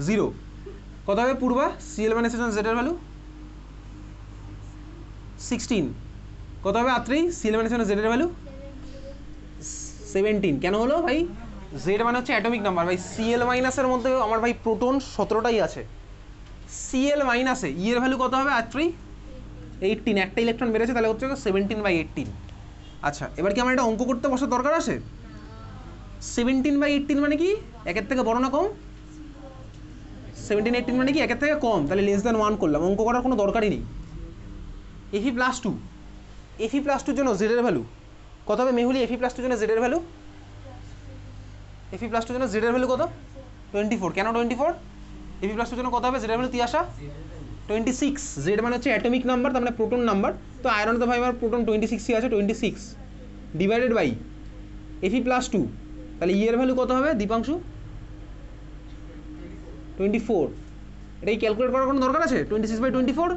0 কত হবে পূর্বা Cl - H1 Z এর ভ্যালু 16 কত হবে R3 Cl - H1 Z এর ভ্যালু 17 কেন হলো ভাই Z মানে হচ্ছে অ্যাটমিক নাম্বার ভাই Cl মাইনাসের মধ্যে আমার ভাই প্রোটন 17টাই আছে Cl মাইনাসে E এর ভ্যালু কত হবে R3 18 একটা ইলেকট্রন বেড়েছে তাহলে হচ্ছে 17/18 আচ্ছা এবার কি আমার এটা অঙ্ক করতে বসার দরকার আছে 17/18 মানে কি একের থেকে বড় না কম 17/18 মানে কি একের থেকে কম তাহলে লেস দ্যান 1 করলাম অঙ্ক করার কোনো দরকারই নেই Fe+2 Fe+2 জন্য Z এর ভ্যালু কত হবে মেহুলি Fe+2 জন্য Z এর ভ্যালু Fe+2 জন্য Z এর ভ্যালু কত 24 কেন 24 Fe+2 জন্য কত হবে Z এর ভ্যালু তিয়াশা 26 Z মানে হচ্ছে অ্যাটমিক নাম্বার তার মানে প্রোটন নাম্বার তো আয়রন তো ভাই আমার প্রোটন 26ই আছে 26 ডিভাইডেড বাই Fe+2 তাহলে E এর ভ্যালু কত হবে দীপাংশু 24 এটাই ক্যালকুলেট করার কোনো দরকার আছে 26/24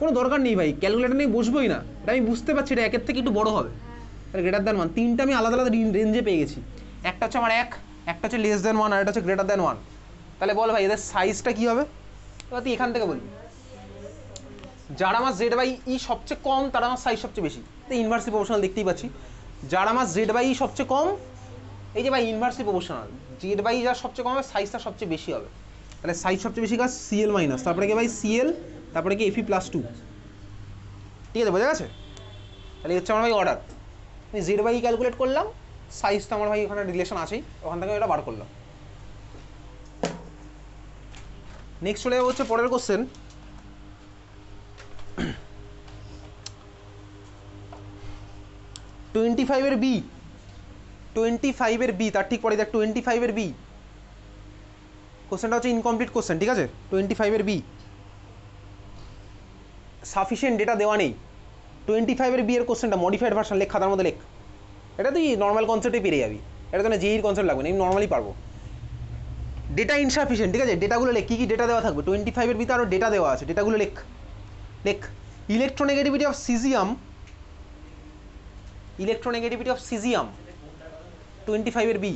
কোনো দরকার নেই ভাই ক্যালকুলেটর নিয়ে বসবোই না এটা আমি বুঝতে পারছি এটা একের থেকে একটু বড় হবে তাহলে গ্রেটার দ্যান 1 তিনটা আমি আলাদা আলাদা রেঞ্জে পেয়ে গেছি একটা হচ্ছে আমার 1 একটা হচ্ছে লেস দ্যান 1 আর একটা হচ্ছে গ্রেটার দ্যান 1 তাহলে বল ভাই এদের সাইজটা কী হবে এবার তুই এখান থেকে বলি যার আমার Z/E সবচেয়ে কম তার আমার সাইজ সবচেয়ে বেশি তো ইনভার্সলি প্রপোর্শনাল দেখতেই পাচ্ছি যার আমার Z/E সবচেয়ে কম এই যে ভাই ইনভার্সলি প্রপোর্শনাল Z/E যার সবচেয়ে কম হবে সাইজটা সবচেয়ে বেশি হবে তাহলে সাইজ সবচেয়ে বেশি কাজ Cl মাইনাস তারপরে কি ভাই Cl তারপরে কি Fe+2 ঠিক আছে বোঝা গেছে তাহলে হচ্ছে আমার ভাই অর্ডার আমি Z/E ক্যালকুলেট করলাম সাইজ তো আমার ভাই ওখানে রিলেশন আছেই ওখান থেকে এটা বার করলাম নেক্সট চলে যাবো হচ্ছে পরের কোশ্চেন 25 বি 25 বি তার ঠিক পরে দেখ 25 বি কোশ্চেনটা হচ্ছে ইনকমপ্লিট কোশ্চেন ঠিক আছে 25 বি সাফিসিয়েন্ট ডেটা দেওয়া নেই 25 বি এর কোশ্চেনটা মডিফাইড ভার্সন লেখ খাতার মধ্যে লেখ এটা তুই নর্মাল কনসেপ্টে পেরে যাবি এটা তো না জেইর কনসেপ্ট লাগবে না আমি নর্মালি পারবো ডেটা ইনসাফিসিয়েন্ট ঠিক আছে ডেটাগুলো লেখ কী কী ডেটা দেওয়া থাকবে 25 বিতে আরও ডেটা দেওয়া আছে ডেটাগুলো লেখ লেখ ইলেকট্রোনেগেটিভিটি অফ সিজিয়াম 25 বি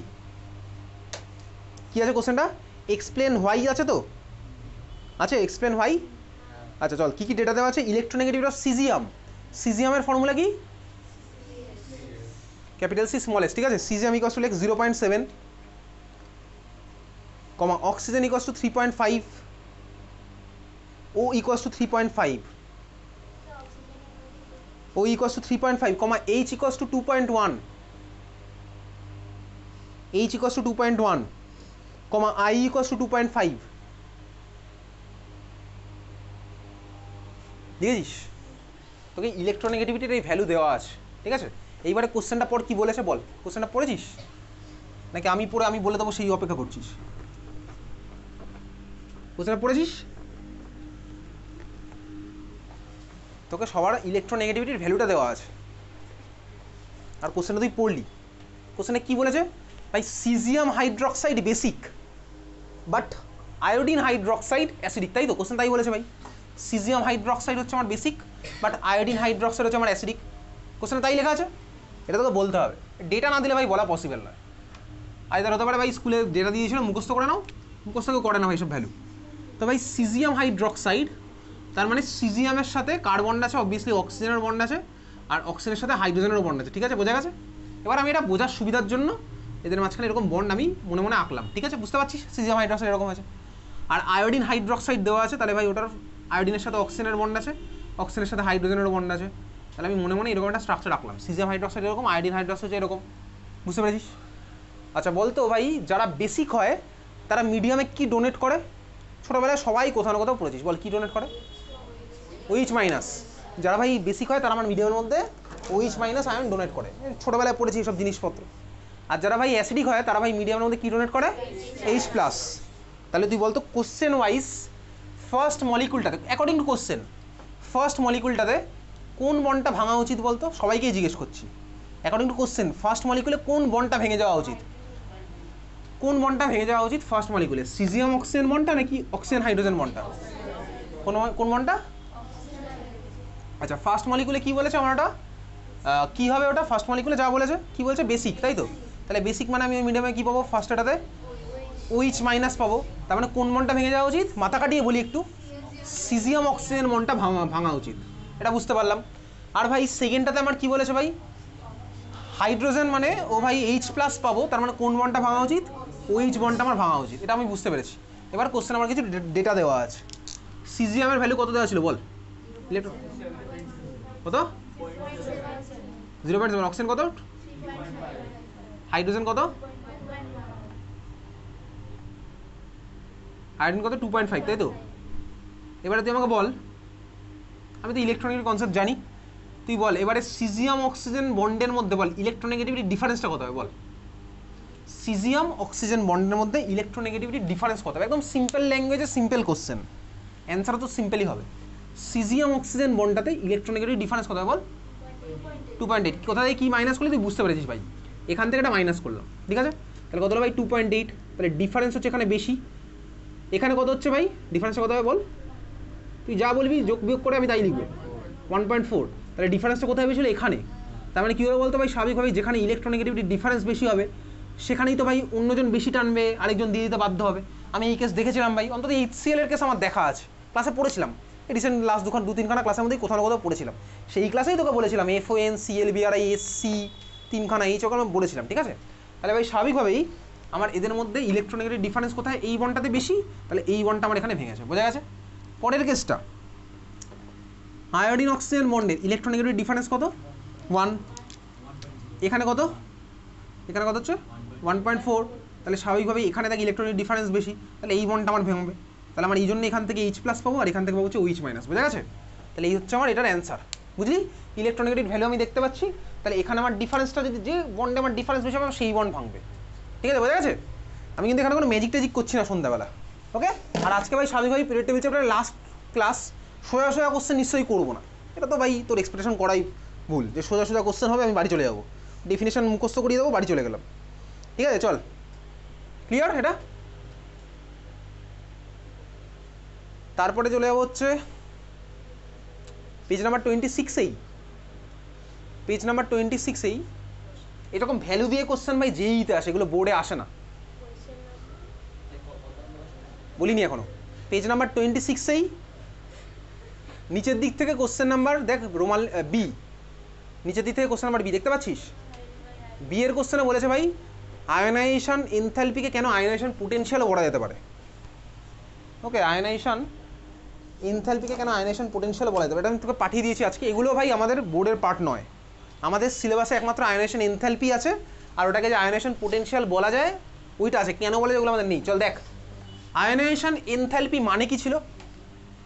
কি আছে কোশ্চেনটা এক্সপ্লেন হোয়াই আছে তো আছে এক্সপ্লেন হোয়াই আচ্ছা চল কী কী ডেটা দেওয়া আছে ইলেকট্রোনেগেটিভিটি অফ সিজিয়ামের ফর্মুলা কি ক্যাপিটাল সি স্মল এস ঠিক আছে সিজিয়াম ইকুয়ালস টু লেখ 0.7 comma oxygen equals to 3.5 O equals to 3.5 O equals to 3.5, comma H equals to 2.1, H equals to 2.1, comma I equals to 2.5. দেখেছিস তোকে ইলেকট্রোনেগেটিভিটির এই value দেওয়া আছে ঠিক আছে এইবারে কোশ্চেনটা পর কি বলেছে বল কোশ্চেনটা পড়েছিস নাকি আমি পড়ে আমি বলে দেবো সেই অপেক্ষা করছিস কোশ্চেনটা পড়েছিস তোকে সবার ইলেকট্রোনেগেটিভিটির ভ্যালুটা দেওয়া আছে আর কোশ্চেনটা তুই পড়লি কোশ্চেনে কী বলেছে ভাই caesium hydroxide basic but iodine hydroxide acidic তাই তো কোশ্চেন তাই বলেছে ভাই সিজিয়াম হাইড্রক্সাইড হচ্ছে আমার বেসিক বাট আয়োডিন হাইড্রক্সাইড হচ্ছে আমার অ্যাসিডিক কোশ্চেনে তাই লেখা আছে এটা তোকে বলতে হবে ডেটা না দিলে ভাই বলা পসিবল নয় আইদার হতে পারে ভাই স্কুলে ডেটা দিয়েছিল মুখস্থ করে নাও মুখস্থ করে না ভাই সব ভ্যালু তো ভাই সিজিয়াম হাইড্রক্সাইড তার মানে সিজিয়ামের সাথে কার বন্ড আছে অবভিয়াসলি অক্সিজেনের বন্ড আছে আর অক্সিজেনের সাথে হাইড্রোজেনেরও বন্ড আছে ঠিক আছে বোঝা গেছে এবার আমি এটা বোঝার সুবিধার জন্য এদের মাঝখানে এরকম বন্ড আমি মনে মনে আঁকলাম ঠিক আছে বুঝতে পারছিস সিজিয়াম হাইড্রক্সাইড এরকম আছে আর আয়োডিন হাইড্রক্সাইড দেওয়া আছে তাহলে ভাই ওটার আয়োডিনের সাথে অক্সিজেনের বন্ড আছে অক্সিজেনের সাথে হাইড্রোজেনেরও বন্ড আছে তাহলে আমি মনে মনে এরকম একটা স্ট্রাকচার রাখলাম সিজিয়াম হাইড্রক্সাইড এরকম আয়োডিন হাইড্রক্সাইড এরকম বুঝতে পেরেছিস আচ্ছা বলতো ভাই যারা বেসিক হয় তারা মিডিয়ামে কি ডোনেট করে ছোটোবেলায় সবাই কোথাও না কোথাও পড়েছিস বল কি ডোনেট করে OH মাইনাস যারা ভাই বেসিক হয় তারা আমার মিডিয়ামের মধ্যে OH মাইনাস আয়ন ডোনেট করে ছোটোবেলায় পড়েছি এইসব জিনিসপত্র আর যারা ভাই অ্যাসিডিক হয় তারা ভাই মিডিয়ামের মধ্যে কী ডোনেট করে H+। তাহলে তুই বলতো কোশ্চেন ওয়াইজ ফার্স্ট মলিকুলটাতে অ্যাকর্ডিং টু কোশ্চেন ফার্স্ট মলিকুলটাতে কোন বন্ডটা ভাঙা উচিত বলতো সবাইকেই জিজ্ঞেস করছি অ্যাকর্ডিং টু কোশ্চেন ফার্স্ট মলিকুলে কোন বন্ডটা ভেঙে যাওয়া উচিত কোন বন্ডটা ভেঙে যাওয়া উচিত ফার্স্ট মলিকুলে সিজিয়াম অক্সিজেন বন্ডটা নাকি অক্সিজেন হাইড্রোজেন বন্ডটা কোন বন্ডটা আচ্ছা ফার্স্ট মলিকুলে কী বলেছে আমার ওটা কী হবে ওটা ফার্স্ট মলিকুলে যা বলেছে কী বলছে বেসিক তাই তো তাহলে বেসিক মানে আমি মিডিয়ামে কী পাবো ফার্স্ট এটাতে OH মাইনাস পাবো, তার মানে কোন বন্ডটা ভেঙে যাওয়া উচিত? মাথা কাটিয়ে বলি একটু, সিজিয়াম অক্সিজেন বন্ডটা ভাঙা উচিত, এটা বুঝতে পারলাম। আর ভাই সেকেন্ডটাতে আমার কি বলেছে ভাই? হাইড্রোজেন মানে ও ভাই H প্লাস পাবো, তার মানে কোন বন্ডটা ভাঙা উচিত? OH বন্ডটা আমার ভাঙা উচিত, এটা আমি বুঝতে পেরেছি। এবার কোশ্চেন আমার কিছু ডেটা দেওয়া আছে। সিজিয়ামের ভ্যালু কত দেওয়া ছিল বল? ইলেকট্রন কত? 0.7। অক্সিজেন কত? হাইড্রোজেন কত? আয়োডিন কত? 2.5, তাই তো? এবারে তুই আমাকে বল, আমি তো ইলেকট্রনিক কনসেপ্ট জানি, তুই বল এবারে সিজিয়াম অক্সিজেন বন্ডের মধ্যে বল ইলেকট্রোনেগেটিভিটি ডিফারেন্সটা কত হবে বল? সিজিয়াম অক্সিজেন বন্ডের মধ্যে ইলেকট্রোনেগেটিভিটি ডিফারেন্স কত হবে? একদম সিম্পল ল্যাঙ্গুয়েজে সিম্পল কোশ্চেন, অ্যান্সার তো সিম্পলই হবে। সিজিয়াম অক্সিজেন বন্ডটাতে ইলেকট্রোনেগেটিভ ডিফারেন্স কত হবে বল? 2.8। কোথা থেকে কি মাইনাস করলে তুই বুঝতে পেরেছিস ভাই? এখান থেকে এটা মাইনাস করলাম, ঠিক আছে? তাহলে কত হলো ভাই? 2.8। তাহলে ডিফারেন্স হচ্ছে এখানে বেশি, এখানে কত হচ্ছে ভাই? ডিফারেন্সটা কত হবে বল? তুই যা বলবি যোগ বিয়োগ করে আমি তাই লিখবো, 1.4। তাহলে ডিফারেন্সটা কোথায় বেশি হলো? এখানে। তার মানে কী হবে বলতো ভাই? স্বাভাবিকভাবে যেখানে ইলেকট্রোনেগেটিভিটি ডিফারেন্স বেশি হবে সেখানেই তো ভাই অন্যজন বেশি টানবে, আরেকজন দিয়ে দিতে বাধ্য হবে। আমি এই কেস দেখেছিলাম ভাই, অন্তত HCl এর কেস আমার দেখা আছে, ক্লাসে পড়েছিলাম রিসেন্ট লাস্ট 2-3খানা ক্লাসের মধ্যেই কোথাও না কোথাও পড়েছিলাম। সেই ক্লাসেই তোকে বলেছিলাম FONClBrISC 3খানা H ওকে আমি বলেছিলাম, ঠিক আছে? তাহলে ভাই স্বাভাবিকভাবেই আমার এদের মধ্যে ইলেকট্রোনেগেটিভ ডিফারেন্স কোথায়? এই বন্ডটাতে বেশি, তাহলে এই বন্ডটা আমার এখানে ভেঙেছে, বোঝা গেছে? পরের কেসটা, আয়োডিন অক্সিজেন বন্ডের ইলেকট্রোনেগেটিভ ডিফারেন্স কত? 1। এখানে কত? এখানে কত হচ্ছে? 1.4। তাহলে স্বাভাবিকভাবেই এখানে থাকে ইলেকট্রনিক ডিফারেন্স বেশি, তাহলে এই বন্ডটা আমার ভাঙবে। তাহলে আমার এই জন্য এখান থেকে H প্লাস পাবো, আর এখান থেকে পাবো হচ্ছে OH মাইনাস, বোঝা গেছে? তাহলে এই হচ্ছে আমার এটার অ্যান্সার, বুঝলি? ইলেকট্রোনেগেটিভ ভ্যালু আমি দেখতে পাচ্ছি, তাহলে এখানে আমার ডিফারেন্সটা যদি যে বন্ডে আমার ডিফারেন্স বেশি হবে সেই বন্ড ভাঙবে, ঠিক আছে? বোঝা গেছে? আমি কিন্তু এখানে কোনো ম্যাজিক ট্যাজিক করছি না সন্ধ্যাবেলা, ওকে? আর আজকে ভাই স্বাভাবিকভাবেই পিরিয়ড টেবিল চ্যাপ্টারের লাস্ট ক্লাস, সোজা সোজা কোশ্চেন নিশ্চয়ই করবো না, এটা তো ভাই তোর এক্সপেকটেশন করাই ভুল যে সোজা সোজা কোশ্চেন হবে আমি বাড়ি চলে যাবো, ডেফিনেশন মুখস্থ করিয়ে দেবো, বাড়ি চলে গেলাম, ঠিক আছে? চল, ক্লিয়ার এটা? তারপরে চলে যাবো হচ্ছে পেজ নাম্বার 26। পেজ নাম্বার 26 এরকম ভ্যালু দিয়ে কোশ্চেন ভাই যেইতে আসে, এগুলো বোর্ডে আসে না, বলিনি এখনো। পেজ নাম্বার 26 নিচের দিক থেকে কোশ্চেন নাম্বার দেখ, রোমাল বি, নিচের দিক থেকে কোশ্চেন নাম্বার বি দেখতে পাচ্ছিস? বি এর কোশ্চেনে বলেছে ভাই আয়নাইজেশন এনথালপিকে কেন আয়নাইজেশন পোটেনশিয়ালও বলা যেতে পারে, ওকে? আয়নাইজেশন এনথালপিকে কেন আয়নাইজেশন পোটেনশিয়াল বলা যেতে পারে, এটা আমি তোকে পাঠিয়ে দিয়েছি আজকে। এগুলো ভাই আমাদের বোর্ডের পার্ট নয়, আমাদের সিলেবাসে একমাত্র আয়নাইজেশন এনথালপি আছে, আর ওটাকে যে আয়নাইজেশন পোটেনশিয়াল বলা যায় ওইটা আছে, কেন বলে ওগুলো আমাদের নেই। চল দেখ, আয়নাইজেশন এনথালপি মানে কি ছিল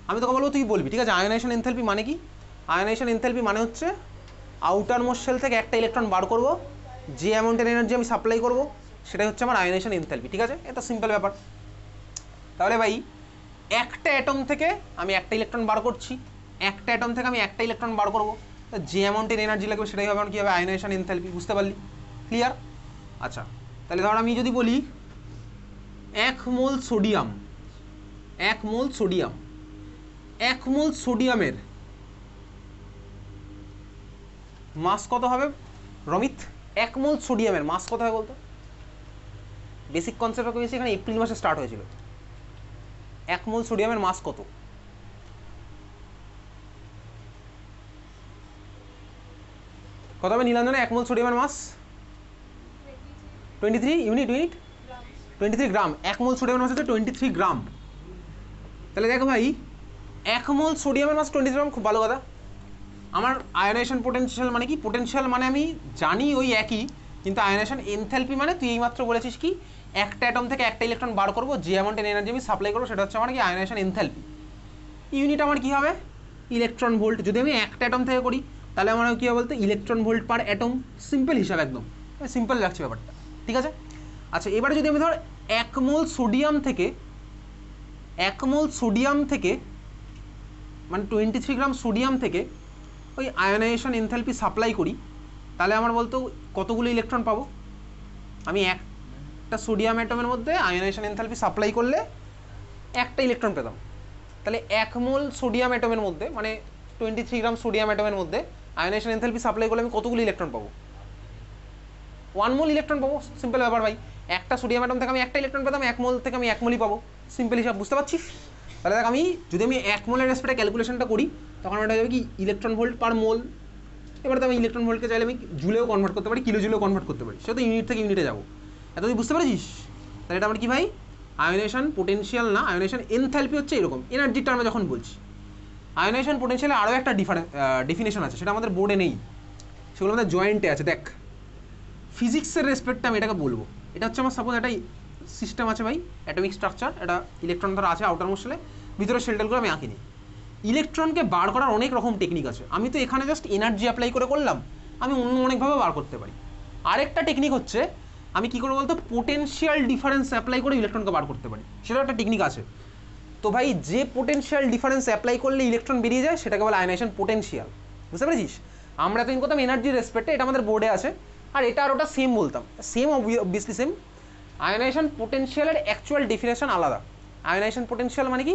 আমি তোকে বলবো, তুই বলবি, ঠিক আছে? আয়নাইজেশন এনথালপি মানে কি? আয়নাইজেশন এনথালপি মানে হচ্ছে আউটার মোস্ট শেল থেকে একটা ইলেকট্রন বার করব, যে অ্যামাউন্টের এনার্জি আমি সাপ্লাই করব সেটাই হচ্ছে আমার আয়নাইজেশন এনথালপি, ঠিক আছে? এটা সিম্পল ব্যাপার। তাহলে ভাই একটা অ্যাটম থেকে আমি একটা ইলেকট্রন বার করছি, একটা অ্যাটম থেকে আমি একটা ইলেকট্রন বার করব, যে অ্যামাউন্টের এনার্জি লাগবে সেটাই হবে আমার কী হবে? আয়নাইজেশন এনথালপি, বুঝতে পারলি? ক্লিয়ার? আচ্ছা, তাহলে ধর আমি যদি বলি 1 মোল সোডিয়াম, 1 মোল সোডিয়াম, 1 মোল সোডিয়ামের মাস কত হবে রমিত? 1 মোল সোডিয়ামের মাস কত হবে বলতো? বেসিক কনসেপ্ট করেছি এখানে, এপ্রিল মাসে স্টার্ট হয়েছিল। 1 মোল সোডিয়ামের মাস কত? কত হবে নীলাঞ্জনে 1 মোল সোডিয়ামের মাস? 23 ইউনিট, 23 গ্রাম। 1 মোল সোডিয়ামের মাস হচ্ছে 23 গ্রাম। তাহলে দেখো ভাই 1 মোল সোডিয়ামের মাস 23 গ্রাম, খুব ভালো কথা। আমার আয়নাইজেশন পোটেনশিয়াল মানে কি? পোটেনশিয়াল মানে আমি জানি ওই একই, কিন্তু আয়নাইজেশন এনথালপি মানে তুই এইমাত্র বলেছিস কি একটা অ্যাটম থেকে একটা ইলেকট্রন বার করবো, যে অ্যামাউন্টের এনার্জি আমি সাপ্লাই করবো সেটা হচ্ছে আমার কি? Ionisation enthalpy. ইউনিট আমার কি হবে? Electron volt. যদি আমি একটা অ্যাটম থেকে করি তাহলে আমার কী হবে বলতে? ইলেকট্রন ভোল্ট পার অ্যাটম। সিম্পল হিসাব, একদম সিম্পল রাখছি ব্যাপারটা, ঠিক আছে? আচ্ছা, এবারে যদি আমি ধর 1 মোল সোডিয়াম থেকে, 1 মোল সোডিয়াম থেকে মানে 23 গ্রাম সোডিয়াম থেকে ওই আয়নাইজেশন এনথালপি সাপ্লাই করি, তাহলে আমার বলতো কতগুলো ইলেকট্রন পাবো? আমি একটা সোডিয়াম অ্যাটমের মধ্যে আয়নাইজেশন এনথালপি সাপ্লাই করলে একটা ইলেকট্রন পেতাম। তাহলে 1 মোল সোডিয়াম অ্যাটমের মধ্যে মানে 23 গ্রাম সোডিয়াম অ্যাটমের মধ্যে আয়নাইজেশন এনথালপি সাপ্লাই করলে আমি কতগুলো ইলেকট্রন পাবো? 1 মোল ইলেকট্রন পাবো, সিম্পল ব্যাপার ভাই। একটা সোডিয়াম অ্যাটম থেকে আমি একটা ইলেকট্রন পেতাম, 1 মোল থেকে আমি 1 মোলই পাবো, সিম্পল হিসাব, বুঝতে পারছিস? তাহলে দেখ আমি যদি 1 মোলের রেসপেক্টে ক্যালকুলেশনটা করি তখন এটা হয়ে যাবে কি ইলেকট্রন ভোল্ট পার মোল। এবার তো আমি ইলেকট্রন ভোল্টকে চাইলে আমি জুলেও কনভার্ট করতে পারি, কিলো জুলেও কনভার্ট করতে পারি, সেটা তো ইউনিট থেকে ইউনিটে যাবো। এত তুই বুঝতে পারছিস? তাহলে এটা আমার কি ভাই, আয়োনেশন পোটেনশিয়াল না, আয়োনেশন এনথ্যালপি হচ্ছে এরকম এনার্জির টার্মে যখন বলছি। আয়োনেশন পোটেনশিয়ালে আরও একটা ডেফিনেশন আছে, সেটা আমাদের বোর্ডে নেই, সেগুলো আমাদের জয়েন্টে আছে। দেখ ফিজিক্সের রেসপেক্টে আমি এটাকে বলবো, এটা হচ্ছে আমার সাপোজ একটা সিস্টেম আছে ভাই, অ্যাটমিক স্ট্রাকচার, এটা ইলেকট্রন ধরা আছে আউটার মোস্ট শেলে, ভিতরে শেলটেলগুলো আমি আঁকিনি। ইলেকট্রনকে বার করার অনেক রকম টেকনিক আছে, আমি তো এখানে জাস্ট এনার্জি অ্যাপ্লাই করে করলাম, আমি অন্য অনেকভাবে বার করতে পারি। আরেকটা টেকনিক হচ্ছে আমি কী করবো বলতো, পোটেনশিয়াল ডিফারেন্স অ্যাপ্লাই করে ইলেকট্রনকে বার করতে পারি, সেটাও একটা টেকনিক আছে। তো ভাই যে পোটেনশিয়াল ডিফারেন্স অ্যাপ্লাই করলে ইলেকট্রন বেরিয়ে যায় সেটাকে বলে আয়নাইজেশন পোটেনশিয়াল, বুঝতে পেরেছিস? আমরা এতদিন করতাম এনার্জির রেসপেক্টে, এটা আমাদের বোর্ডে আছে, আর এটা আর ওটা সেম বলতাম, সেম অবভিয়াসলি সেম। আয়নাইজেশন পোটেনশিয়ালের অ্যাকচুয়াল ডেফিনেশন আলাদা। আয়নাইজেশন পোটেনশিয়াল মানে কি,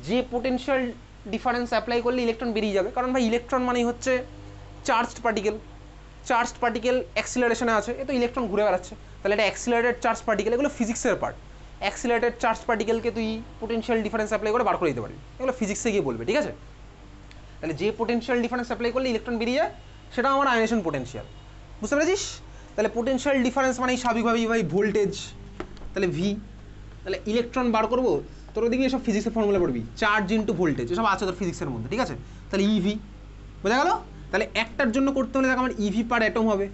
যে পোটেনশিয়াল ডিফারেন্স অ্যাপ্লাই করলে ইলেকট্রন বেরিয়ে যাবে, কারণ ভাই ইলেকট্রন মানেই হচ্ছে চার্জড পার্টিকেল, চার্জড পার্টিকেল অ্যাক্সিলারেশনে আছে, এ তো ইলেকট্রন ঘুরে বেড়াচ্ছে, তাহলে এটা অ্যাক্সিলারেটেড চার্জ পার্টিকেল, এগুলো ফিজিক্সের পার্ট। অ্যাক্সিলারেটেড চার্জ পার্টিকেলকে তুই পোটেনশিয়াল ডিফারেন্স অ্যাপ্লাই করে বার করে দিতে পারবি, এগুলো ফিজিক্সে গিয়ে বলবে, ঠিক আছে? তাহলে যে পোটেনশিয়াল ডিফারেন্স অ্যাপ্লাই করলে ইলেকট্রন বেরিয়ে যায় সেটা আমার আয়নেশন পোটেনশিয়াল, বুঝতে পেরেছিস? তাহলে পোটেনশিয়াল ডিফারেন্স মানে স্বাভাবিকভাবেই ভাই ভোল্টেজ, তাহলে ভি। তাহলে ইলেকট্রন বার করবো, তোর ওদিকে এসব ফিজিক্সের ফর্মুলা পড়বি, চার্জ ইন্টু ভোল্টেজ, এসব আছে তোর ফিজিক্সের মধ্যে, ঠিক আছে? তাহলে ইভি, বোঝা গেল? তাহলে একটার জন্য করতে হলে দেখ আমার ইভি পার অ্যাটম হবে,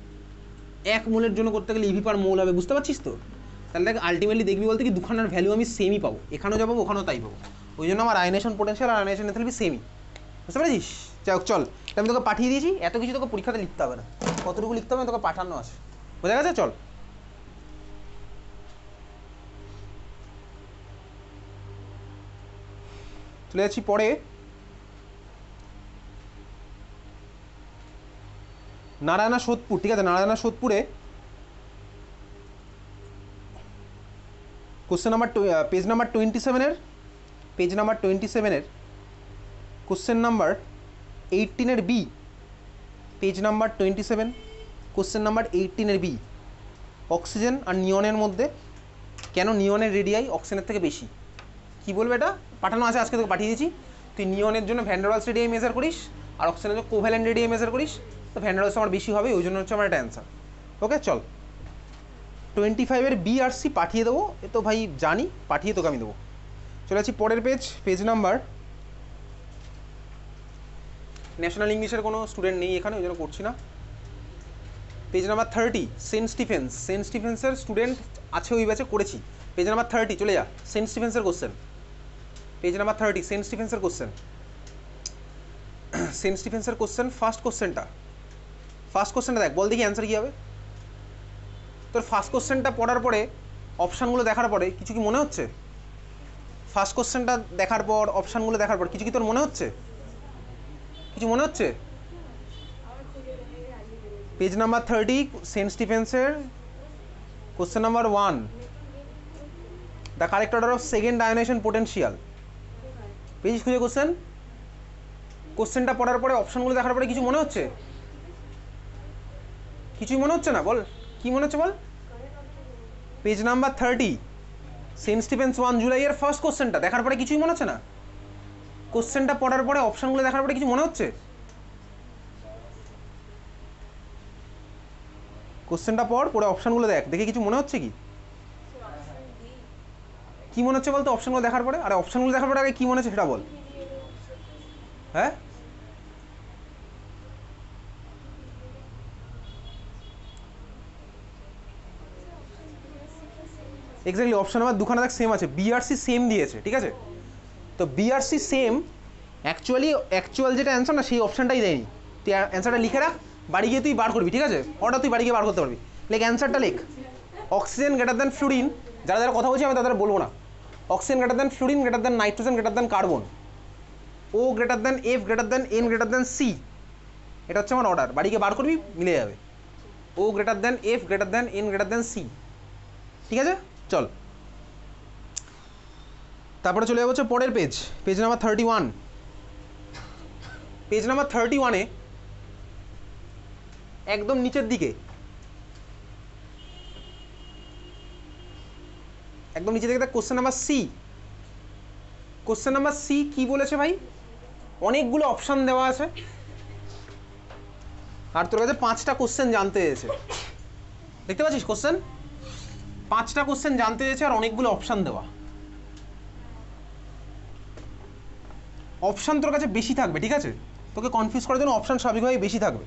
1 মোলের জন্য করতে গেলে ইভি পার মোল হবে, বুঝতে পারছিস তো? তাহলে দেখ আলটিমেটলি দেখবি বলতে কি দুখানার ভ্যালু আমি সেমই পাবো, এখানেও যাবো ওখানেও তাই পাবো, ওই জন্য আমার আয়নেশন পোটেনশিয়াল আর আয়নেশন এনথালপি সেমই, বুঝতে পেরেছিস? যাই হোক চল, এটা আমি তোকে পাঠিয়ে দিয়েছি, এত কিছু তোকে পরীক্ষাতে লিখতে হবে না, কতটুকু লিখতে হবে তোকে পাঠানো আছে, বোঝা গেছে? চল চলে যাচ্ছি পরে। নারায়ণা সোদপুর, ঠিক আছে? নারায়ণা সোদপুরে কোশ্চেন নাম্বার পেজ নাম্বার 27-এর, পেজ নাম্বার 27-এর কোশ্চেন নাম্বার 18-এর বি, পেজ নাম্বার 27 কোশ্চেন নাম্বার 18-এর বি, অক্সিজেন আর নিয়নের মধ্যে কেন নিয়নের রেডিয়াই অক্সিজেনের থেকে বেশি, কি বলবে এটা? পাঠানো আছে, আজকে তোকে পাঠিয়ে দিয়েছি। তুই নিয়নের জন্য van der Waals radii measure করিস, আর অক্সিজেনের জন্য কোভ্যালেন্ট রেডিয়াই মেজার করিস, তো ভ্যান ডার ওয়ালস আমার বেশি হবে, ওই জন্য হচ্ছে আমার একটা অ্যান্সার। ওকে চল, 25-এর বি আর সি পাঠিয়ে দেবো, এ তো ভাই জানি, পাঠিয়ে তোকে আমি দেবো। চলে যাচ্ছি পরের পেজ, পেজ নাম্বার, ন্যাশনাল ইংলিশের কোনো স্টুডেন্ট নেই এখানে, ওই জন্য করছি না। Page number 30 Saint Stephen's, Saint স্টিফেন্সের স্টুডেন্ট আছে ওই ব্যাচে, করেছি। পেজ নাম্বার 30 চলে যা, সেন্ট স্টিফেন্সের কোশ্চেন, পেজ নাম্বার 30 সেন্ট স্টিফেন্সের কোশ্চেন, সেন্ট স্টিফেন্সের কোশ্চেন, ফার্স্ট কোশ্চেনটা দেখ, বল দেখি অ্যান্সার কী হবে তোর। ফার্স্ট কোশ্চেনটা পড়ার পরে অপশানগুলো দেখার পরে কিছু কি মনে হচ্ছে? ফার্স্ট কোশ্চেনটা দেখার পর অপশানগুলো দেখার পর কিছু কি তোর মনে হচ্ছে? কিছু মনে হচ্ছে? পেজ নাম্বার 30 সেন্ট স্টিফেন্সের question number 1, the correct order of second ionisation potential, page খুঁজে কোশ্চেনটা পড়ার পরে অপশানগুলো দেখার পরে কিছু মনে হচ্ছে? কিছুই মনে হচ্ছে না, বল কি মনে হচ্ছে বল। পেজ নাম্বার 30 সেন্ট স্টিফেন্স 1 জুলাইয়ের ফার্স্ট কোশ্চেনটা দেখার পরে কিছুই মনে হচ্ছে না? কোশ্চেনটা পড়ার পরে অপশানগুলো দেখার পরে কিছু মনে হচ্ছে? কোশ্চেনটা পড়ে অপশানগুলো দেখ, দেখে কিছু মনে হচ্ছে কি? কি মনে হচ্ছে বলতো অপশানগুলো দেখার পরে? আরে অপশানগুলো দেখার পরে আগে কি মনে হচ্ছে সেটা বল। হ্যাঁ এক্স্যাক্টলি, অপশান নাম্বার দুখানা দেখ সেম আছে, বিআরসি সেম দিয়েছে, ঠিক আছে? তো বিআরসি সেম, অ্যাকচুয়াল যেটা অ্যান্সার না সেই অপশানটাই দেয়নি। তুই অ্যান্সারটা লিখে রাখ, বাড়ি গিয়ে তুই বার করবি, ঠিক আছে? ওটা তুই বাড়ি গিয়ে বার করতে পারবি। লেখ অ্যান্সারটা, লেখ অক্সিজেন গ্রেটার দ্যান ফ্লুরিন, যারা যারা কথা বলছি আমি তাদের বলবো না, oxygen greater than fluorine greater than nitrogen greater than carbon, O greater than F greater than N greater than C, এটা হচ্ছে আমার অর্ডার, বাড়ি গিয়ে বার করবি, মিলে যাবে। O greater than F greater than N greater than C, ঠিক আছে? চল তারপরে চলে যাবো হচ্ছে পরের page, page number 31। Page number 31-এ একদম নিচের দিকে একদম নিচে দেখে দেখ question number C. Question number C কি বলেছে ভাই, অনেকগুলো অপশান দেওয়া আছে আর তোর কাছে 5টা কোশ্চেন জানতে চেয়েছে। দেখতে পাচ্ছিস কোশ্চেন, 5টা কোশ্চেন জানতে চেয়েছে আর অনেকগুলো অপশান দেওয়া। অপশান তোর কাছে বেশি থাকবে, ঠিক আছে, তোকে কনফিউজ করার জন্য অপশান স্বাভাবিকভাবেই বেশি থাকবে।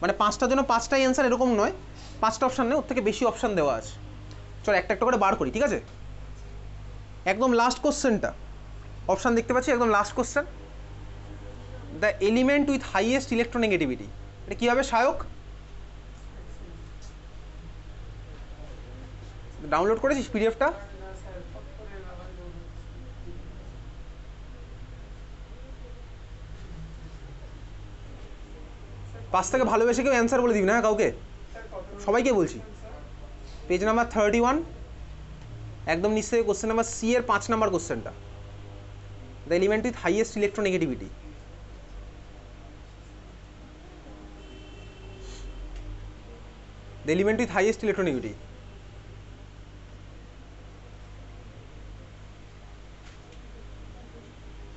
মানে 5টার জন্য 5টাই অ্যান্সার এরকম নয়, 5টা অপশান নেই, ওর থেকে বেশি অপশান দেওয়া আছে। চল একটা একটা করে বার করি, ঠিক আছে। একদম লাস্ট কোশ্চেনটা, অপশান দেখতে পাচ্ছি, একদম last question, the element with highest electronegativity. এটা কী হবে সায়ক? ডাউনলোড করেছিস পিডিএফটা? পাঁচ থেকে ভালোবেসে কেউ অ্যান্সার বলে দিবি না কাউকে, সবাইকে বলছি। পেজ নাম্বার 31, একদম নিশ্চয়ই কোশ্চেন নাম্বার সি এর 5 নাম্বার কোশ্চেনটা, the element with highest electronegativity. The element with highest electronegativity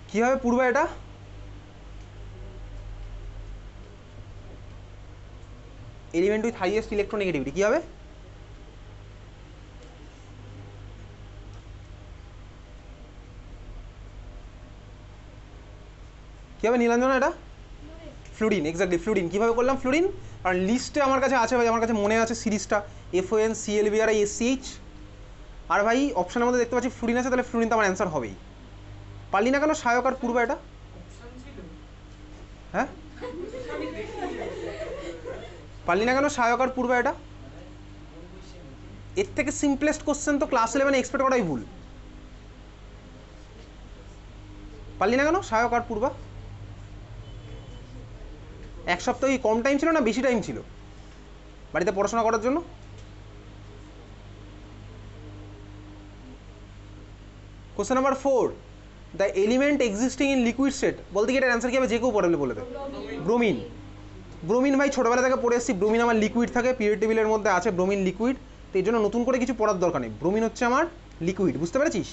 কী হবে পূর্বা? এটা এলিমেন্ট উইথ হাইয়েস্ট ইলেকট্রোনেগেটিভিটি কী হবে? কী হবে নীলাঞ্জনা? এটা ফ্লুরিন, এক্স্যাক্টলি ফ্লুরিন। কীভাবে করলাম ফ্লুরিন? কারণ লিস্টে আমার কাছে আছে ভাই, আমার কাছে মনে আছে সিরিজটা FON CLBRI SCH, আর ভাই অপশানের মধ্যে দেখতে পাচ্ছি ফ্লুরিন আছে, তাহলে ফ্লুরিন তো আমার অ্যান্সার হবেই। পারলি না কেন সায়ক আর পূর্বা এটা? হ্যাঁ পারলি না কেন সায়ক আর পূর্বা এটা? এর থেকে সিম্পলেস্ট কোশ্চেন তো ক্লাস 11 এক্সপেক্ট করাই ভুল। পারলি না কেন সায়ক আর পূর্বা? এক সপ্তাহ কি কম টাইম ছিল না বেশি টাইম ছিল বাড়িতে পড়াশোনা করার জন্য? Question number 4, the element existing in liquid set. বলতে কি এটার অ্যান্সার কি হবে? যে কেউ পড়ালে বলে দেয় ব্রোমিন। ব্রোমিন ভাই ছোটোবেলা থেকে পড়ে এসেছি, ব্রোমিন আমার লিকুইড থাকে, পিরিয়ড টেবিলের মধ্যে আছে ব্রোমিন লিকুইড, তো এই জন্য নতুন করে কিছু পড়ার দরকার নেই, ব্রোমিন হচ্ছে আমার লিকুইড, বুঝতে পেরেছিস?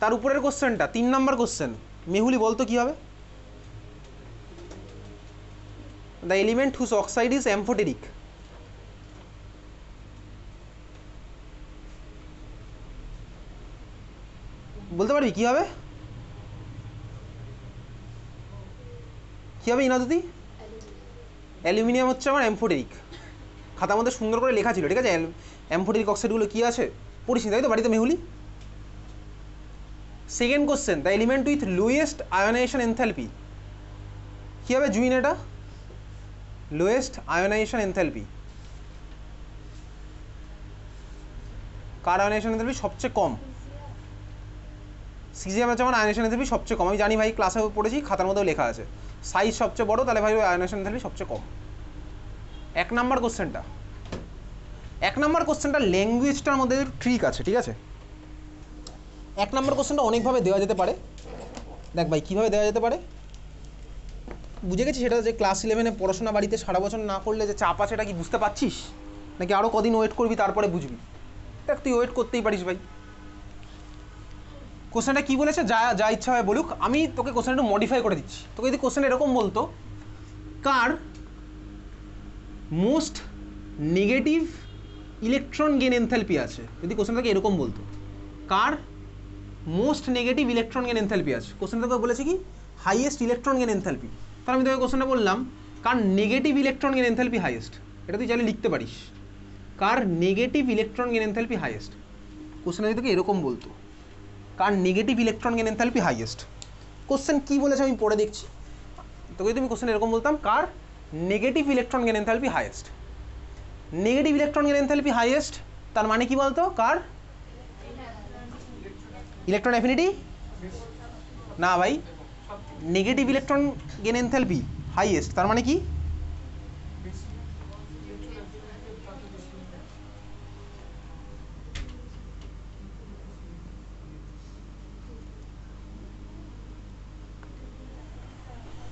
তার উপরের কোশ্চেনটা 3 নাম্বার কোশ্চেন, মেহুলি বলতো কী হবে? The element whose oxide is amphoteric. বলতে পারবি কী হবে? কী হবে ইনাদুতি? অ্যালুমিনিয়াম হচ্ছে আমার অ্যাম্ফোটেরিক। খাতার মধ্যে সুন্দর করে লেখা ছিল, ঠিক আছে, অ্যাম্ফোটেরিক অক্সাইডগুলো কী আছে পড়িস নি তাই তো বাড়িতে Mehuli? Second question, the element with lowest ionisation enthalpy. কী হবে জুইন এটা? Lowest ionisation enthalpy. কার আয়োনাইজেশন এনথ্যালপি সবচেয়ে কম? সিজিএম আছে আমার আয়োনাইজেশন এনথ্যালপি সবচেয়ে কম, আমি জানি ভাই, ক্লাসে পড়েছি, খাতার মধ্যেও লেখা আছে। সাইজ সবচেয়ে বড়, তাহলে ভাই ওই আয়োনাইজেশন এনথ্যালপি সবচেয়ে কম। 1 নাম্বার কোশ্চেনটা, 1 নাম্বার কোশ্চেনটা ল্যাঙ্গুয়েজটার মধ্যে ট্রিক আছে, ঠিক আছে। 1 নাম্বার কোশ্চেনটা অনেকভাবে দেওয়া যেতে পারে। দেখ ভাই কীভাবে দেওয়া যেতে পারে বুঝে গেছিস? সেটা যে ক্লাস 11-এ পড়াশোনা বাড়িতে সারা বছর না করলে যে চাপ আছে, এটা কি বুঝতে পারছিস? নাকি আরও কদিন ওয়েট করবি তারপরে বুঝবি? দেখ তুই ওয়েট করতেই পারিস ভাই। কোশ্চেনটা কী বলেছে? যা যা ইচ্ছা হয় বলুক, আমি তোকে কোশ্চেনটা একটু মডিফাই করে দিচ্ছি। তোকে যদি কোশ্চেন এরকম বলতো, কার most negative electron gain enthalpy আছে, যদি কোশ্চেনটাকে এরকম বলতো, কার most negative electron gain enthalpy আছে, কোশ্চেনটাকে বলেছে কি হাইয়েস্ট ইলেকট্রন গেন এনথ্যালপি, তাহলে আমি তোকে কোশ্চেনটা বললাম কার negative electron gain enthalpy highest. এটা তুই চাইলে লিখতে পারিস, কার negative electron gain enthalpy highest. কোশ্চেনটা যদি তোকে এরকম বলতো, কার negative electron gain enthalpy highest. Question কী বলেছে আমি পড়ে দেখছি। তোকে যদি আমি কোশ্চেন এরকম বলতাম, কার negative electron gain enthalpy highest. Negative electron gain enthalpy highest তার মানে কি বলতো? কার ইলেকট্রন অ্যাফিনিটি না ভাই, negative electron gain enthalpy highest তার মানে কি?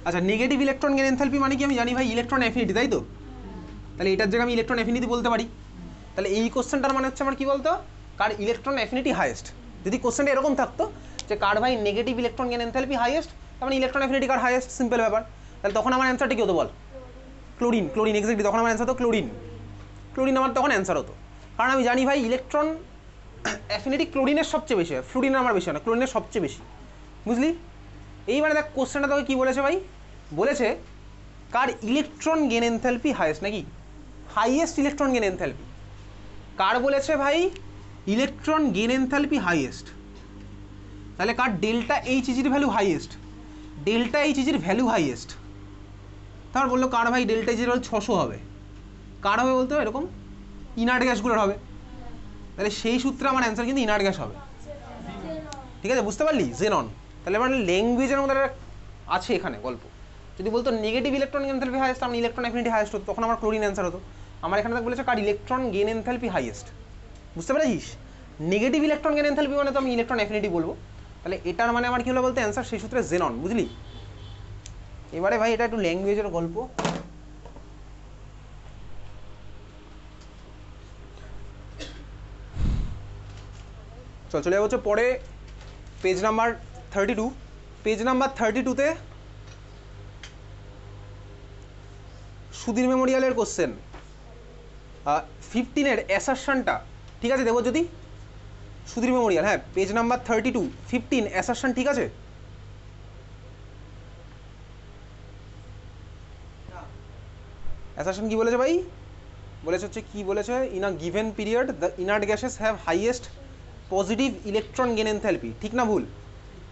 আচ্ছা, নেগেটিভ ইলেকট্রন গেন এনথ্যালপি মানে কি? আমি জানি ভাই ইলেকট্রন অ্যাফিনিটি, তাই তো? তাহলে এটার জায়গায় আমি ইলেকট্রন অ্যাফিনিটি বলতে পারি। তাহলে এই কোশ্চেনটার মানে হচ্ছে আমার কি বলতো, কার ইলেকট্রন অ্যাফিনিটি হাইয়েস্ট। যদি কোশ্চেনটা এরকম থাকতো যে কার ভাই negative electron gain enthalpy highest, তার মানে ইলেকট্রন অ্যাফিনিটি কার হাইয়েস্ট, সিম্পল ব্যাপার। তাহলে তখন আমার অ্যান্সারটা কি হতো বল? ক্লোরিন। ক্লোরিন এক্স্যাক্টলি, তখন আমার অ্যান্সার হতো ক্লোরিন। ক্লোরিন আমার তখন অ্যান্সার হতো, কারণ আমি জানি ভাই ইলেকট্রন অ্যাফিনিটি ক্লোরিনের সবচেয়ে বেশি হয়, ফ্লুরিনের আমার বেশি হয় না, ক্লোরিনের সবচেয়ে বেশি, বুঝলি? এইবারে দেখ কোশ্চেনটা তোকে কী বলেছে ভাই, বলেছে কার ইলেকট্রন গেন এনথালপি হাইয়েস্ট, নাকি হাইয়েস্ট ইলেকট্রন গেন এনথালপি। কার বলেছে ভাই ইলেকট্রন গেন এনথালপি হাইয়েস্ট, তাহলে কার ডেল্টা এইচ ইজির ভ্যালু হাইয়েস্ট, ডেল্টা এইচ ইজির ভ্যালু হাইয়েস্ট। তারপর বললো কার ভাই ডেল্টা এইচের ভ্যালু 600 হবে, কার হবে বলতে এরকম ইনার্ট গ্যাসগুলোর হবে, তাহলে সেই সূত্রে আমার অ্যান্সার কিন্তু ইনার্ট গ্যাস হবে। ঠিক আছে, বুঝতে পারলি? জেনন। তাহলে মানে ল্যাঙ্গুয়েজের মধ্যে আছে এখানে গল্প। যদি বলতো negative electron gain enthalpy highest, আমার ইলেকট্রন অ্যাফিনিটি হাইয়েস্ট হতো, তখন আমার ক্লোরিন অ্যান্সার হতো। আমার এখানে দেখ বলেছে কার ইলেকট্রন গেন এনথালপি হাইয়েস্ট, বুঝতে পেরেছিস? নেগেটিভ ইলেকট্রন গেন এনথালপি মানে তো আমি ইলেকট্রন অ্যাফিনিটি বলবো, তাহলে এটার মানে আমার কি হলো বলতে অ্যান্সার সেই সূত্রে জেনন, বুঝলি? এবারে ভাই এটা একটু ল্যাঙ্গুয়েজের গল্প। চলে যাবো হচ্ছে পরে পেজ নাম্বার 32। পেজ নাম্বার 32-তে সুধীর মেমোরিয়ালের কোশ্চেন 15-এর অ্যাসারশনটা, ঠিক আছে দেবো যদি? সুধীর মেমোরিয়াল, হ্যাঁ, পেজ নাম্বার 32, 15 অ্যাসারশন, ঠিক আছে? অ্যাসারশন কি বলেছে ভাই? বলেছে হচ্ছে কি বলেছে, in a given period the inert gases have highest positive electron gain enthalpy. ঠিক না ভুল?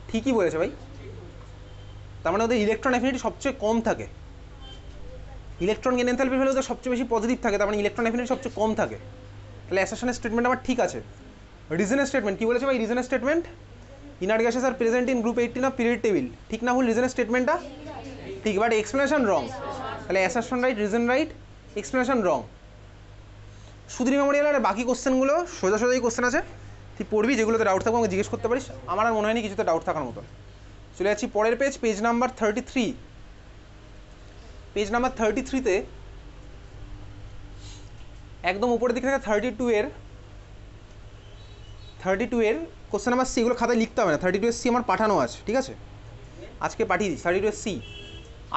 ঠিকই বলেছে ভাই। তার মানে ওদের ইলেকট্রন অ্যাফিনিটি সবচেয়ে কম থাকে, ইলেকট্রন গেন এনথালপির ভ্যালু ওদের সবচেয়ে বেশি পজিটিভ থাকে, তার মানে ইলেকট্রন অ্যাফিনিটি সবচেয়ে কম থাকে। তাহলে অ্যাসারশনের স্টেটমেন্ট আমার ঠিক আছে। রিজনের স্টেটমেন্ট কি বলেছে ভাই? রিজনের statement inert gases are present in group 18 of period table. ঠিক না ভুল? রিজনের স্টেটমেন্টটা ঠিক, বাট এক্সপ্লেনেশন রং। তাহলে assertion right, reason right, explanation wrong. Sudhir মেমোরিয়ালের বাকি কোশ্চেনগুলো সোজাসোজাই কোশ্চেন আছে, তুই পড়বি, যেগুলোতে ডাউট থাকবে আমাকে জিজ্ঞেস করতে পারিস। আমার আর মনে হয়নি কিছুতে ডাউট থাকার মতো। চলে যাচ্ছি পরের page, page number 33। Page number 33-তে একদম উপরের দিকে থেকে 32-এর কোশ্চেন নাম্বার সি, এগুলো খাতায় লিখতে হবে না, 32-এর সি আমার পাঠানো আছে, ঠিক আছে? আজকে পাঠিয়ে দিই 32-এর সি,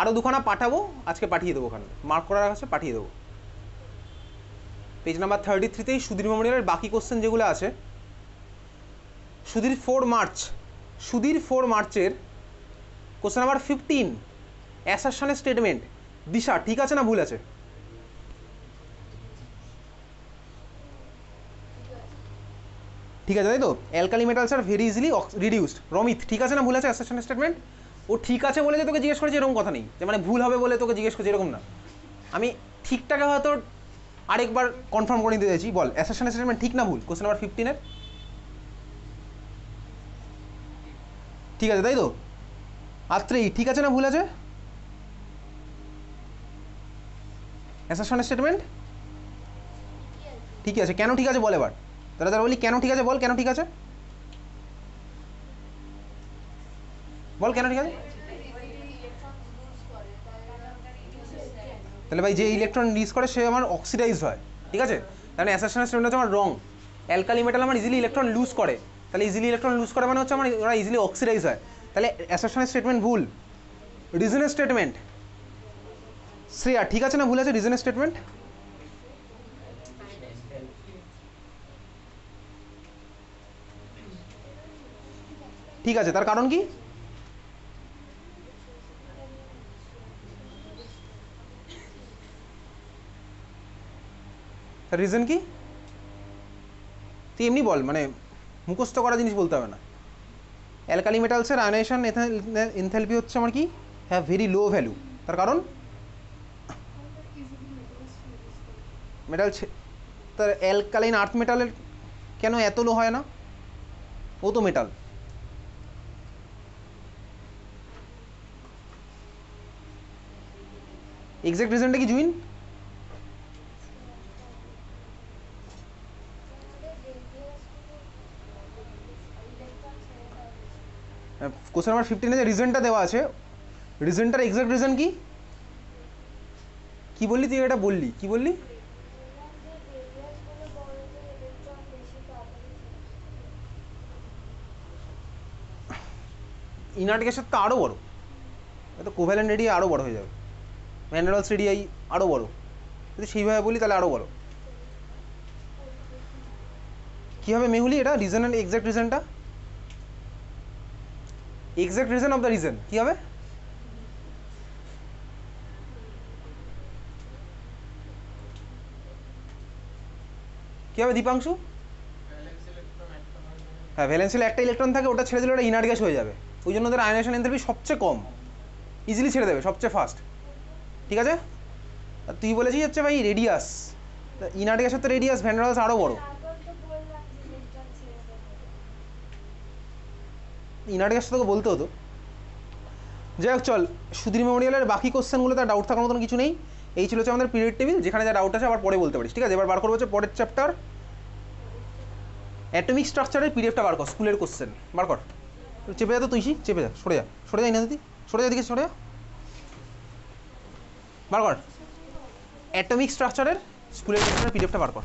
আরও দুখানা পাঠাবো, আজকে পাঠিয়ে দেবো, ওখানে মার্ক করার আছে, পাঠিয়ে দেবো। পেজ নাম্বার 33-তেই সুধীর মেমোরিয়ালের বাকি কোশ্চেন যেগুলো আছে, সুধীর 4 মার্চের কোশ্চেন নাম্বার 15 অ্যাসারশনের স্টেটমেন্ট। দিশা ঠিক আছে না ভুল আছে? ঠিক আছে তাই তো? Alkali metals are very easily reduced. Ramit ঠিক আছে না ভুল আছে অ্যাসারশনের স্টেটমেন্ট? ও ঠিক আছে বলে যে তোকে জিজ্ঞেস করেছে এরকম কথা নেই, যে মানে ভুল হবে বলে তোকে জিজ্ঞেস করছে এরকম না। আমি ঠিকটাকে হয়তো আরেকবার কনফার্ম করে নিতে চাইছি। বল অ্যাসারশনের স্টেটমেন্ট ঠিক না ভুল কোশ্চেন নাম্বার 15-এর? ঠিক আছে তাই তো? আত্রেই ঠিক আছে না ভুল আছে অ্যাসারশনের স্টেটমেন্ট? ঠিক আছে, কেন ঠিক আছে বল এবার, তারা বলি কেন ঠিক আছে, বল কেন ঠিক আছে, বল কেন ঠিক আছে। তাহলে ভাই যে ইলেকট্রন রিলিজ করে সে আমার অক্সিডাইজড হয়, ঠিক আছে? তাহলে অ্যাসারশনের স্টেটমেন্ট হচ্ছে আমার রং। অ্যালকালি মেটাল আমার ইজিলি ইলেকট্রন লুজ করে, তাহলে ইজিলি ইলেকট্রন লুজ করে মানে হচ্ছে আমার ওরা ইজিলি অক্সিডাইজ হয়, তাহলে অ্যাসারশনের স্টেটমেন্ট ভুল। রিজনের স্টেটমেন্ট শ্রেয়া ঠিক আছে না ভুল আছে? রিজনের স্টেটমেন্ট ঠিক আছে, তার কারণ কি? তার রিজন কি তুই এমনি বল, মানে মুখস্থ করা জিনিস বলতে হবে না। অ্যালকালি মেটালসের আয়নাইজেশন এনথালপি হচ্ছে আমার কি, হ্যাভ ভেরি লো ভ্যালু, তার কারণ মেটাল, তার অ্যালকালাইন আর্থ মেটালের কেন এত লো হয় না? ও তো মেটাল। এক্সাক্ট রিজনটা কি জুইন? কোশ্চেন নাম্বার 15-এ যে রিজনটা দেওয়া আছে, রিজনটার এক্সাক্ট রিজন কি? কি বললি তুই? এটা বললি কি বললি? ইনার্ট গ্যাসের তো আরও বড়, তো কোভ্যালেন্ট রেডিয়াই আরও বড় হয়ে যাবে, ভ্যান ডার ওয়ালস রেডিয়াই আরও বড়, যদি সেইভাবে বলি তাহলে আরও বড়। কী হবে মেহুলি এটা রিজন অ্যান্ড এক্সাক্ট রিজনটা? Exact reason of the reason কী হবে? কী হবে দীপাংশু? হ্যাঁ, ভ্যালেন্সিলে একটা ইলেকট্রন থাকে, ওটা ছেড়ে দিলে ওটা ইনার্ট গ্যাস হয়ে যাবে, ওই জন্য ওদের আয়নেশন এনথালপি সবচেয়ে কম, ইজিলি ছেড়ে দেবে সবচেয়ে ফাস্ট। ঠিক আছে, আর তুই বলেছিস হচ্ছে ভাই রেডিয়াস, ইনার্ট গ্যাসের তো রেডিয়াস ভ্যান ডার ওয়ালস আরও বড়, ইনার্ট গ্যাস তোকে বলতে হতো। যাই হোক চল, সুধীর মেমোরিয়ালের বাকি কোশ্চেনগুলো তার ডাউট থাকার মতন কিছু নেই। এই ছিল হচ্ছে আমাদের পিরিয়ড টেবিল, যেখানে যা ডাউট আছে আবার পরে বলতে পারিস। ঠিক আছে, এবার বার করবো হচ্ছে পরের চ্যাপ্টার অ্যাটমিক স্ট্রাকচারের পিডিএফটা বার কর, স্কুলের কোশ্চেন বার কর। চেপে যা তো তুই, চেপে যা, সরে যা, সরে যা, ইনাদিতি সরে যা, দিকে সরে যা, বার কর অ্যাটমিক স্ট্রাকচারের স্কুলের কোশ্চেনের পিডিএফটা বার কর।